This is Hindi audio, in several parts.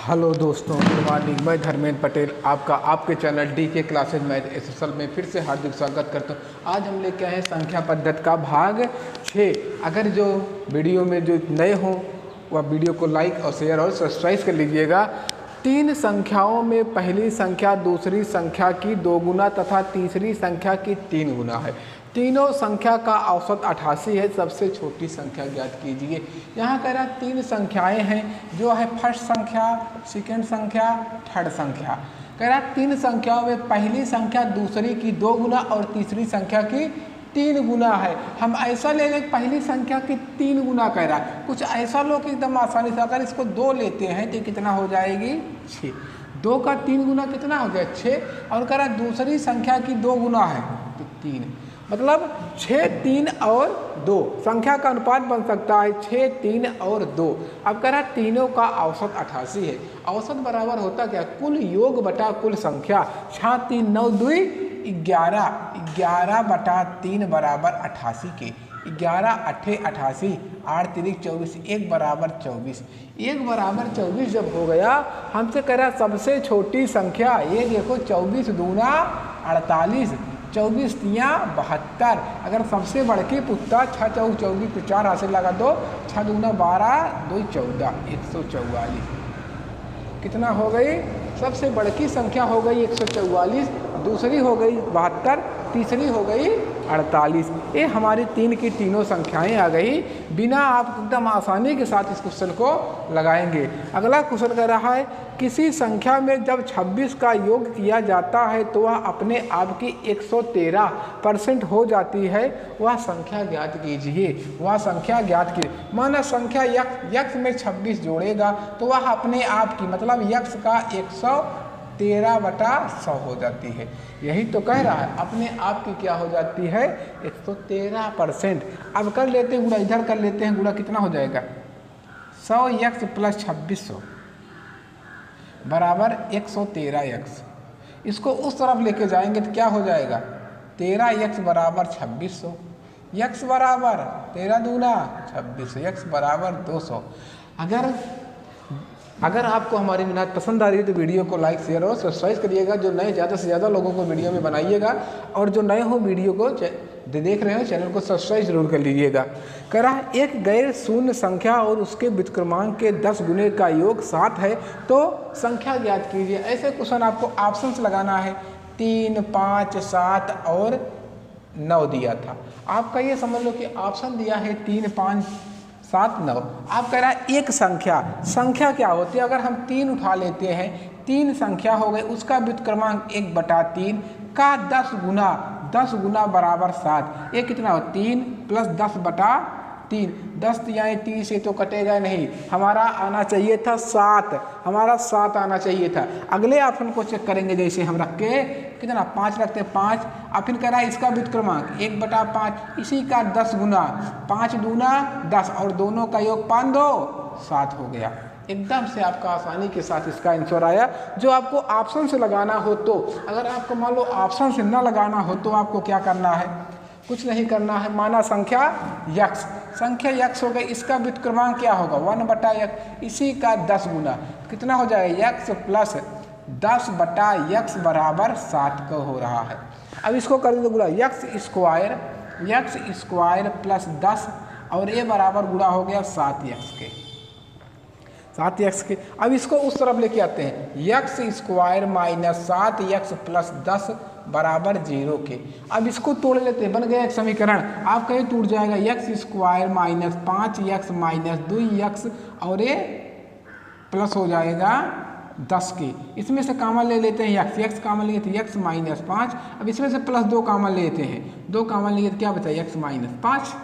हेलो दोस्तों, गुड मॉर्निंग। मैं धर्मेंद्र पटेल आपका आपके channel DK classes math SSL में फिर से हार्दिक स्वागत करता हूँ। आज हम लेके आए हैं संख्या पद्धति का भाग 6। अगर जो वीडियो में जो नए हों वह वीडियो को लाइक और शेयर और सब्सक्राइब कर लीजिएगा। 3 संख्याओं में पहली संख्या दूसरी संख्या की 2 गुना तथा तीसरी संख्या की 3 गुना है। तीनों संख्या का औसत 88 है। सबसे छोटी संख्या ज्ञात कीजिए। यहाँ कह रहा 3 संख्याएं हैं, जो है फर्स्ट संख्या, सेकंड संख्या, थर्ड संख्या। कह रहा 3 संख्याओं में पहली संख्या दूसरी की 2 गुना और तीसरी संख्या की 3 गुना है। हम ऐसा ले लें पहली संख्या की 3 गुना कह रहा है। कुछ ऐसा लोग एकदम आसानी से अगर इसको 2 लेते हैं तो कितना हो जाएगी 6। 2 का 3 गुना कितना हो गया 6। और कह रहा दूसरी संख्या की 2 गुना है तो 3, मतलब 6, 3 और 2 संख्या का अनुपात बन सकता है 6, 3 और 2। अब कह रहा तीनों का औसत 88 है। औसत बराबर होता क्या, कुल योग बटा कुल संख्या। 6, 3, 9, 2, 11। 11 बटा 3 बराबर 88 के। 11 8 88, 8 3 24, 1 बराबर 24। 1 बराबर 24 जब हो गया, हमसे कह रहा सबसे छोटी संख्या ये देखो 24 दूना 48, 24 तियाँ 72। अगर सबसे बड़की पुत्ता 6 चौक 24 तो 4 हाथ से लगा दो, 6 दूना 12, 2 14, 144। कितना हो गई, सबसे बड़की संख्या हो गई 144, दूसरी हो गई 72, तीसरी हो गई 48। ये हमारी 3 की तीनों संख्याएं आ गई। बिना आप एकदम आसानी के साथ इस क्वेश्चन को लगाएंगे। अगला क्वेश्चन कह रहा है किसी संख्या में जब 26 का योग किया जाता है तो वह अपने आप की 113% हो जाती है। वह संख्या ज्ञात कीजिए। वह संख्या ज्ञात कीजिए। माना संख्या यक्स में 26 जोड़ेगा तो वह अपने आप की मतलब यक्स का 113 बटा 100 हो जाती है। यही तो कह रहा है, अपने आप की क्या हो जाती है 113%। अब कर लेते हैं गुणा, इधर कर लेते हैं गुणा। कितना हो जाएगा 100 यक्स प्लस 2600 बराबर 113 यक्स। इसको उस तरफ लेके जाएंगे तो क्या हो जाएगा 13 यक्स बराबर 2600। यक्स बराबर 13 दूना 2600, यक्स बराबर 200। अगर आपको हमारी मेहनत पसंद आ रही है तो वीडियो को लाइक शेयर और सब्सक्राइब करिएगा। जो नए ज़्यादा से ज़्यादा लोगों को वीडियो में बनाइएगा, और जो नए हो वीडियो को देख रहे हो चैनल को सब्सक्राइब जरूर कर लीजिएगा। कह रहा है एक गैर शून्य संख्या और उसके व्युत्क्रमांक के 10 गुने का योग 7 है तो संख्या ज्ञात कीजिए। ऐसे क्वेश्चन आपको ऑप्शंस लगाना है। 3, 5, 7 और 9 दिया था। आपका ये समझ लो कि ऑप्शन दिया है 3, 5, 7, 9। आप कह रहा है एक संख्या क्या होती है। अगर हम 3 उठा लेते हैं, 3 संख्या हो गई, उसका व्युत्क्रमांक 1/3 का 10 गुना बराबर 7। ये कितना हो 3 + 10/3। 10 तियाँ 3 से तो कटेगा नहीं, हमारा आना चाहिए था 7। हमारा 7 आना चाहिए था। अगले ऑप्शन को चेक करेंगे। जैसे हम रख के कितना 5 रखते हैं 5। अब फिर कह रहा है इसका व्युत्क्रमांक 1/5, इसी का 10 गुना। 5 दूना 10 और दोनों का योग 5 2 7 हो गया। एकदम से आपका आसानी के साथ इसका आंसर आया। जो आपको ऑप्शन से लगाना हो तो, अगर आपको मान लो ऑप्शन से ना लगाना हो तो आपको क्या करना है, कुछ नहीं करना है। माना संख्या यक्स हो गई, इसका व्युत्क्रमांक क्या होगा 1/x, इसी का 10 गुना। कितना हो जाएगा यक्स प्लस 10/x बराबर 7 का हो रहा है। अब इसको कर दो गुणा, यक्स स्क्वायर प्लस 10 और ये बराबर गुणा हो गया 7x के। अब इसको उस तरफ लेके आते हैं। X square minus 7x plus 10 बराबर 0 के। अब इसको तोड़ लेते हैं, बन गया एक समीकरण। आप कहीं टूट जाएगा x square minus 5x minus 2x और ये प्लस हो जाएगा 10 के। इसमें से कॉमन ले लेते हैं यक्स कॉमन लिए थे यक्स माइनस 5। अब इसमें से प्लस 2 कॉमन लेते हैं, 2 कॉमन लिए तो क्या बचा यक्स माइनस 5।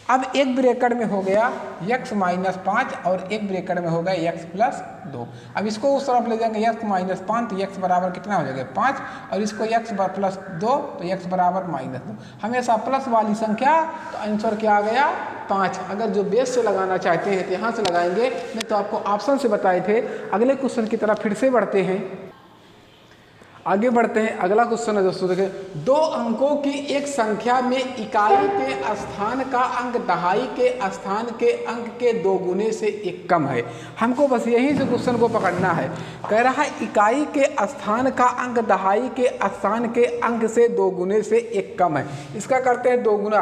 अब एक ब्रैकेट में हो गया यक्स माइनस 5 और एक ब्रैकेट में हो गया यक्स प्लस 2। अब इसको उस तरफ ले जाएंगे यक्स माइनस 5 तो यक्स बराबर कितना हो जाएगा 5, और इसको यक्स प्लस 2 तो यक्स बराबर -2। हमेशा प्लस वाली संख्या तो आंसर क्या आ गया 5। अगर जो बेस से लगाना चाहते हैं तो यहाँ से लगाएंगे, नहीं तो आपको ऑप्शन से बताए थे। अगले क्वेश्चन की तरफ फिर से बढ़ते हैं। आगे बढ़ते हैं, अगला क्वेश्चन है दोस्तों देखें, दो अंकों की एक संख्या में इकाई के स्थान का अंक दहाई के स्थान के अंक के 2 गुने से 1 कम है। हमको बस यहीं से क्वेश्चन को पकड़ना है। कह रहा है इकाई के स्थान का अंक दहाई के स्थान के अंक से 2 गुने से 1 कम है। इसका करते हैं 2 गुना,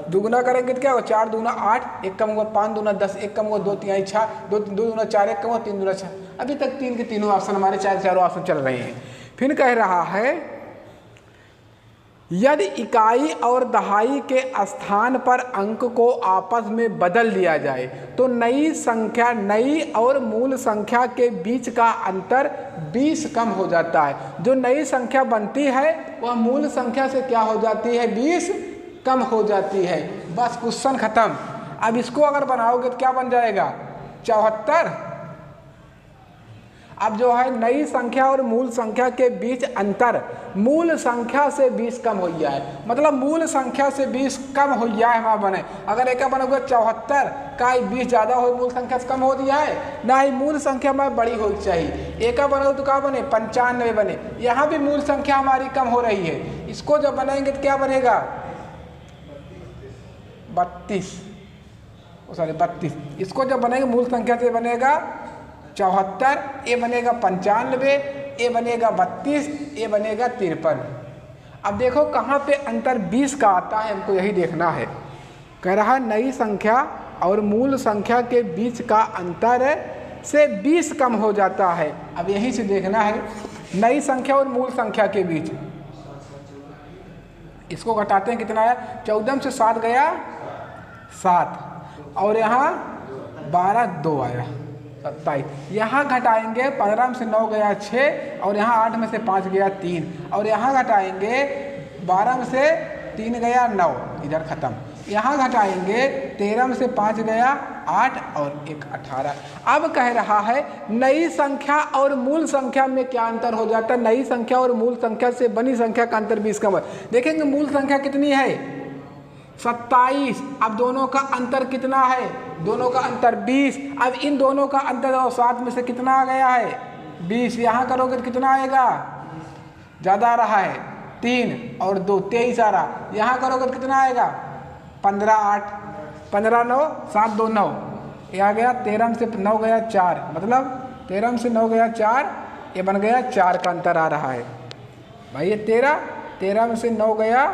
दुगुना करेंगे तो क्या होगा, 4 दूना 8, 1 कम हुआ 5 दूना 10, 1 कम हुआ 2 तिहाई 6, 2 दूना 4, 1 कम हुआ 3 दूना 6। अभी तक 3 के तीनों ऑप्शन हमारे चारों ऑप्शन चल रहे हैं। फिर कह रहा है यदि इकाई और दहाई के स्थान पर अंक को आपस में बदल दिया जाए तो नई संख्या, नई और मूल संख्या के बीच का अंतर 20 कम हो जाता है। जो नई संख्या बनती है वह मूल संख्या से क्या हो जाती है, 20 कम हो जाती है। बस क्वेश्चन खत्म। अब इसको अगर बनाओगे तो क्या बन जाएगा, 74। अब जो है नई संख्या और मूल संख्या के बीच अंतर मूल संख्या से 20 कम हो गया है, मतलब मूल संख्या से 20 कम हो गया है हमारा बने। अगर एक बनोगे 74 का 20 ज़्यादा हो, मूल संख्या से कम हो दिया है ना, ही मूल संख्या में बड़ी होनी चाहिए। एक बनोगे तो क्या बने, 95 बने। यहाँ भी मूल संख्या हमारी कम हो रही है। इसको जब बनाएंगे तो क्या बनेगा, 32। इसको जब बनेगा मूल संख्या से बनेगा 74, ए बनेगा 95, ए बनेगा 32, ए बनेगा 53। अब देखो कहाँ पे अंतर 20 का आता है, हमको यही देखना है। कह रहा है नई संख्या और मूल संख्या के बीच का अंतर से 20 कम हो जाता है। अब यहीं से देखना है नई संख्या और मूल संख्या के बीच। इसको घटाते हैं, कितना आया, 14 से 7 गया 7, और यहाँ 12 2 आया 27। यहाँ घटाएंगे 15 से 9 गया 6, और यहाँ 8 में से 5 गया 3, और यहाँ घटाएंगे 12 में से 3 गया 9, इधर खत्म। यहाँ घटाएंगे 13 में से 5 गया 8 और 1 18। अब कह रहा है नई संख्या और मूल संख्या में क्या अंतर हो जाता है, नई संख्या और मूल संख्या से बनी संख्या का अंतर 20 कम है। देखेंगे मूल संख्या कितनी है, 27। अब दोनों का अंतर कितना है, दोनों का अंतर 20। अब इन दोनों का अंतर और 7 में से कितना आ गया है, 20। यहाँ करोगे तो कितना आएगा, ज़्यादा आ रहा है 3 और 2 23 आ रहा। यहाँ करोगे तो कितना आएगा, 15 8, 15 9 7 2 9, ये आ गया 13 से 9 गया 4, मतलब 13 से 9 गया 4, ये बन गया 4 का अंतर आ रहा है भाई। ये 13 में से 9 गया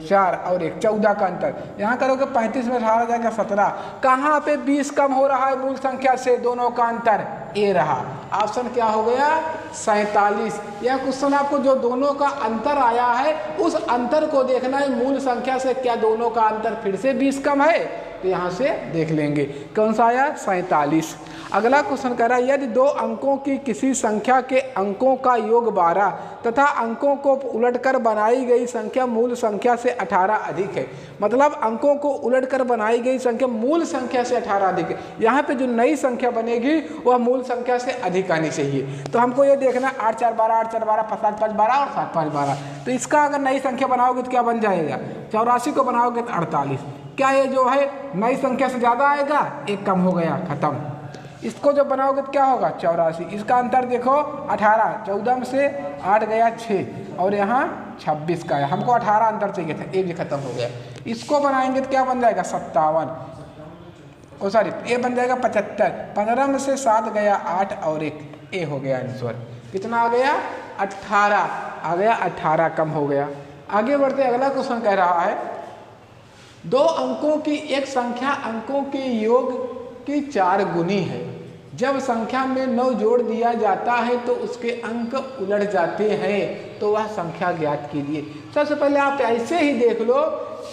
4 और 1 14 का अंतर। यहाँ करोगे 35 में 18 जाएगा 17। कहाँ पे 20 कम हो रहा है मूल संख्या से, दोनों का अंतर ए रहा। ऑप्शन क्या हो गया, 47। यह क्वेश्चन आपको जो दोनों का अंतर आया है उस अंतर को देखना है, मूल संख्या से क्या दोनों का अंतर फिर से 20 कम है, तो यहाँ से देख लेंगे। कौन सा आया, 47। अगला क्वेश्चन कह रहा है यदि 2 अंकों की किसी संख्या के अंकों का योग 12 तथा अंकों को उलटकर बनाई गई संख्या मूल संख्या से 18 अधिक है, मतलब अंकों को उलटकर बनाई गई संख्या मूल संख्या से 18 अधिक है। यहाँ पे जो नई संख्या बनेगी वह मूल संख्या से अधिक आनी चाहिए। तो हमको ये देखना 8 4 12, 8 4 12, 7 5 12 और 7 5 12। तो इसका अगर नई संख्या बनाओगे तो क्या बन जाएगा, 84 को बनाओगे तो 48। क्या ये जो है नई संख्या से ज़्यादा आएगा, 1 कम हो गया, खत्म। इसको जब बनाओगे तो क्या होगा, 84। इसका अंतर देखो 18, 14 में से 8 गया 6, और यहाँ 26 का है। हमको 18 अंतर चाहिए था, ये भी खत्म हो गया। इसको बनाएंगे तो क्या बन जाएगा, 57, ओ सॉरी ये बन जाएगा 75। 15 में से 7 गया 8 और 1, ए हो गया आंसर। कितना आ गया, 18 आ गया, 18 कम हो गया। आगे बढ़ते अगला क्वेश्चन कह रहा है 2 अंकों की एक संख्या अंकों के योग की 4 गुनी है। जब संख्या में 9 जोड़ दिया जाता है तो उसके अंक उलट जाते हैं, तो वह संख्या ज्ञात कीजिए। सबसे पहले आप ऐसे ही देख लो,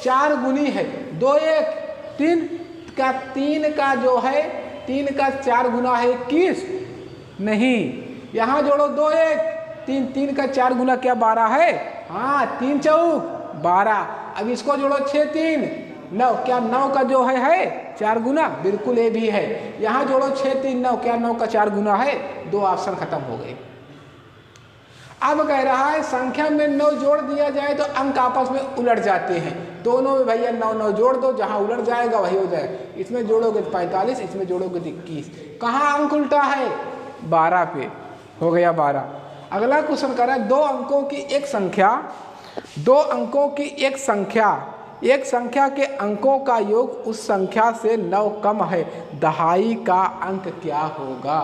4 गुनी है, 2 1 3 का जो है 3 का 4 गुना है 21, नहीं यहाँ जोड़ो 2 1 3 का 4 गुना क्या 12 है, हाँ 3 चौक 12। अब इसको जोड़ो 6 3 9, क्या 9 का जो है 4 गुना, बिल्कुल ये भी है। यहाँ जोड़ो 6 3 9, क्या 9 का 4 गुना है, 2 ऑप्शन खत्म हो गए। अब कह रहा है संख्या में 9 जोड़ दिया जाए तो अंक आपस में उलट जाते हैं। दोनों में भैया 9 9 जोड़ दो, जहाँ उलट जाएगा वही हो जाएगा। इसमें जोड़ोगे तो 45, इसमें जोड़ोगे तो 21। कहाँ अंक उल्टा है, 12 पे हो गया 12। अगला क्वेश्चन कह रहा है 2 अंकों की एक संख्या, 2 अंकों की एक संख्या, एक संख्या के अंकों का योग उस संख्या से 9 कम है, दहाई का अंक क्या होगा?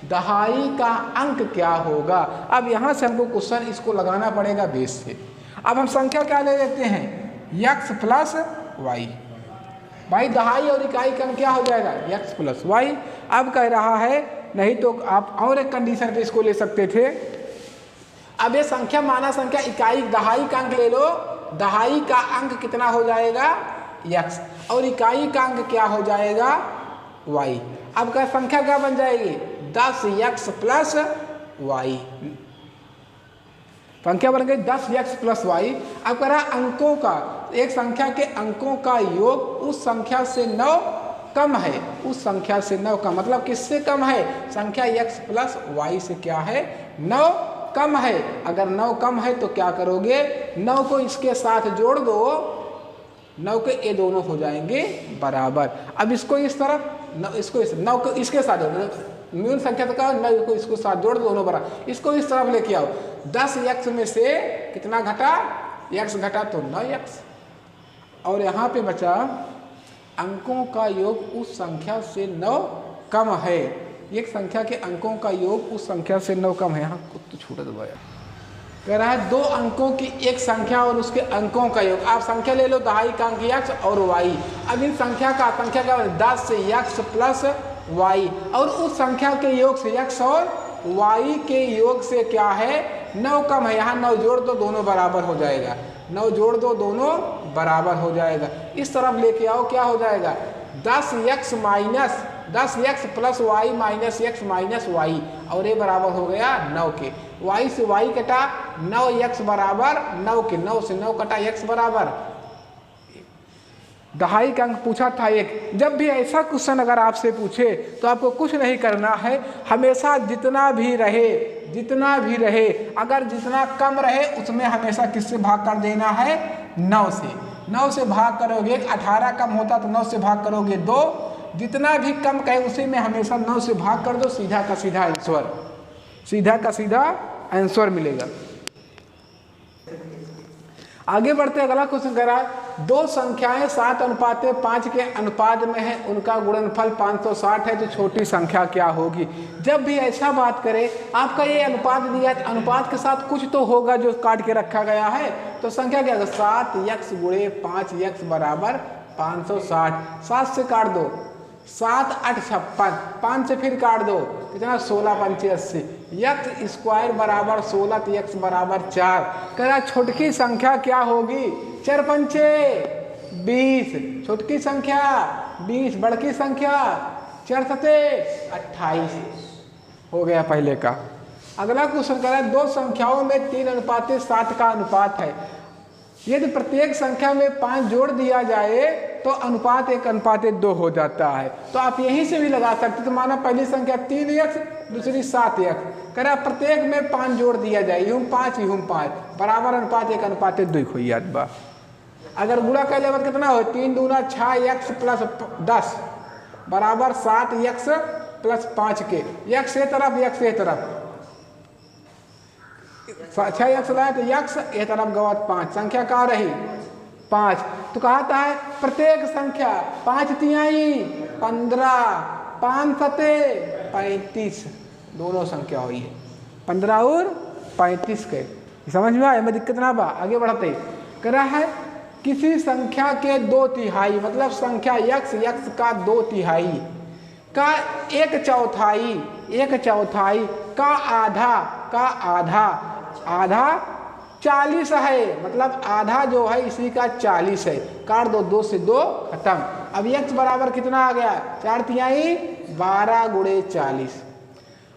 दहाई का अंक क्या होगा? अब यहाँ से हमको क्वेश्चन इसको लगाना पड़ेगा बेस से। अब हम संख्या क्या ले लेते हैं, x प्लस वाई। भाई दहाई और इकाई का अंक क्या हो जाएगा, x प्लस वाई। अब कह रहा है, नहीं तो आप और एक कंडीशन पे इसको ले सकते थे। अब ये संख्या माना संख्या इकाई दहाई का अंक ले लो, दहाई का अंक कितना हो जाएगा, x, और इकाई का अंक क्या हो जाएगा, y। अब का संख्या क्या बन जाएगी, 10x प्लस वाई। संख्या बन गई 10x प्लस वाई। अब कह रहा अंकों का, एक संख्या के अंकों का योग उस संख्या से 9 कम है, उस संख्या से 9 कम, मतलब किससे कम है, संख्या x प्लस वाई से क्या है, 9 कम है। अगर 9 कम है तो क्या करोगे, 9 को इसके साथ जोड़ दो, 9 के ये दोनों हो जाएंगे बराबर। अब इसको इस तरफ, इसको 9 को इसके साथ जोड़ दो, न्यून संख्या तो क्या, 9 को इसको साथ जोड़ दो, दोनों बराबर। इसको इस तरफ लेके आओ, 10x में से कितना घटा, x घटा तो 9x, और यहाँ पे बचा अंकों का योग उस संख्या से 9 कम है। एक संख्या के अंकों का योग उस संख्या से 9 कम है। यहाँ कुछ तो छूटा दो यार। कह रहा है 2 अंकों की एक संख्या और उसके अंकों का योग। आप संख्या ले लो, दहाई का अंक x और y। अब इन संख्या का क्या 10 से x प्लस y, और उस संख्या के योग से x और y के योग से क्या है, 9 कम है। यहाँ 9 जोड़ दो, दोनों बराबर हो जाएगा, 9 जोड़ दो, दोनों बराबर हो जाएगा। इस तरफ लेके आओ, क्या हो जाएगा, 10x minus 10x plus Y minus x minus Y, और ये बराबर हो गया 9 के। y से y कटा, 9x बराबर 9 के, 9 से 9 कटा, x बराबर दहाई का अंक पूछा था 1। जब भी ऐसा क्वेश्चन अगर आपसे पूछे तो आपको कुछ नहीं करना है, हमेशा जितना भी रहे, अगर जितना कम रहे उसमें हमेशा किससे भाग कर देना है, 9 से। 9 से भाग करोगे, 18 कम होता तो 9 से भाग करोगे 2, जितना भी कम कहे उसी में हमेशा 9 से भाग कर दो, सीधा का सीधा आंसर, सीधा का सीधा आंसर मिलेगा। आगे बढ़ते अगला क्वेश्चन कह रहा है 2 संख्याएं 7:5 के अनुपात में है, उनका गुणनफल 560 है, तो छोटी संख्या क्या होगी? जब भी ऐसा बात करें, आपका ये अनुपात दिया है, अनुपात के साथ कुछ तो होगा जो काट के रखा गया है, तो संख्या क्या होगा, 7x गुणे 5x बराबर 560। 7 से काट दो, 7 8 56, 5 से फिर काट दो, कितना 16 5 80, x स्क्वायर बराबर 16 तो x बराबर 4। कह रहा छोटकी संख्या क्या होगी, 4 5 20, छोटकी संख्या 20, बड़की संख्या 4 7 28 हो गया पहले का। अगला क्वेश्चन कह रहा है 2 संख्याओं में 3:7 का अनुपात है, यदि प्रत्येक संख्या में 5 जोड़ दिया जाए तो अनुपात 1:2 हो जाता है। तो आप यहीं से भी लगा सकते, तो माना पहली संख्या 3x, दूसरी 7x, कह रहा प्रत्येक में 5 जोड़ दिया जाए, यूं 5 यूं 5, बराबर अनुपात 1:2 हो याद बा। अगर गुणा कर ले कितना हो, 3 दूना 6x प्लस 10 बराबर 7x प्लस 5 के, x ये तरफ x ये तरफ, 6x लाए तो x ये तरफ गवत 5, संख्या कहाँ रही 5। तो कहता है प्रत्येक संख्या 5 तिहाई 15, 5 सते 35, दोनों संख्या हुई है 15 और 35 के। समझ में आया, मैं दिक्कत ना बा। आगे बढ़ते कह रहा है किसी संख्या के 2 तिहाई, मतलब संख्या x का 2 तिहाई का 1 चौथाई का आधा 40 है, मतलब आधा जो है इसी का 40 है। काट दो, 2 से 2 खत्म। अब x बराबर कितना आ गया, 4 तिहाई 12 गुणे 40।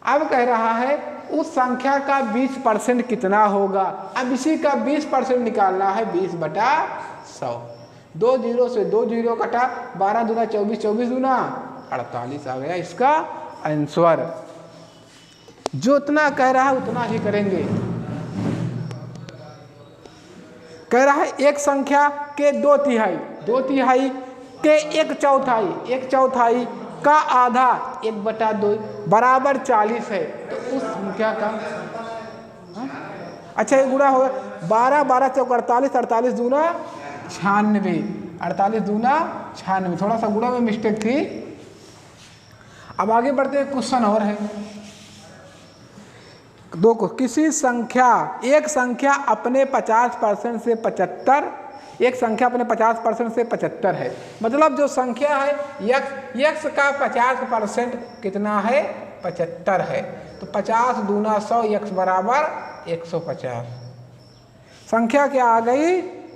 अब कह रहा है उस संख्या का 20% कितना होगा। अब इसी का 20% निकालना है, 20/100। 2 0 से 2 0 कटा, 12 दूना 24, 24 दूना 48 आ गया इसका आंसर। जो उतना कह रहा है उतना ही करेंगे। कह रहा है एक संख्या के 2 तिहाई के 1 चौथाई का आधा 1/2 बराबर 40 है, तो उस संख्या का अच्छा ये गुणा होगा 12 12 चौक 48, 48 दूना 96, 48 दूना 96, थोड़ा सा गुणा में मिस्टेक थी। अब आगे बढ़ते हैं, क्वेश्चन और है दो को, किसी संख्या एक संख्या अपने 50% से 75, एक संख्या अपने 50% से 75 है, मतलब जो संख्या है यक्स का 50% कितना है 75 है, तो 50 दूना 100 यक्स बराबर 150। संख्या क्या आ गई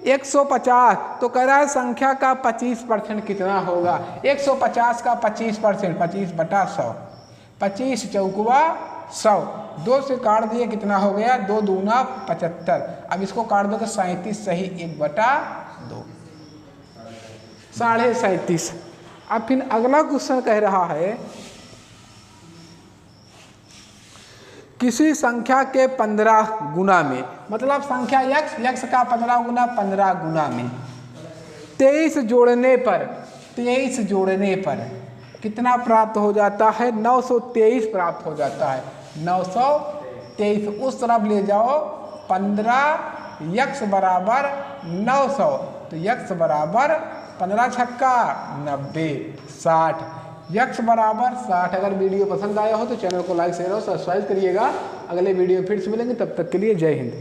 150, तो कह रहा है संख्या का 25% कितना होगा, 150 का 25%, 25 बटा 100, 25 चौकुआ 100, 2 से काट दिए कितना हो गया 2 दूना 75, अब इसको काट दो तो 37 सही 1 बटा 2, 37.5। अब फिर अगला क्वेश्चन कह रहा है किसी संख्या के 15 गुना में, मतलब संख्या यक्स का 15 गुना 15 गुना में 23 जोड़ने पर कितना प्राप्त हो जाता है 923 प्राप्त हो जाता है, 923। उस तरफ ले जाओ 15 यक्स बराबर 900, तो यक्स बराबर 15 छक्का 90, 60, यक्स बराबर 60। अगर वीडियो पसंद आया हो तो चैनल को लाइक शेयर और सब्सक्राइब करिएगा। अगले वीडियो फिर से मिलेंगे, तब तक के लिए जय हिंद।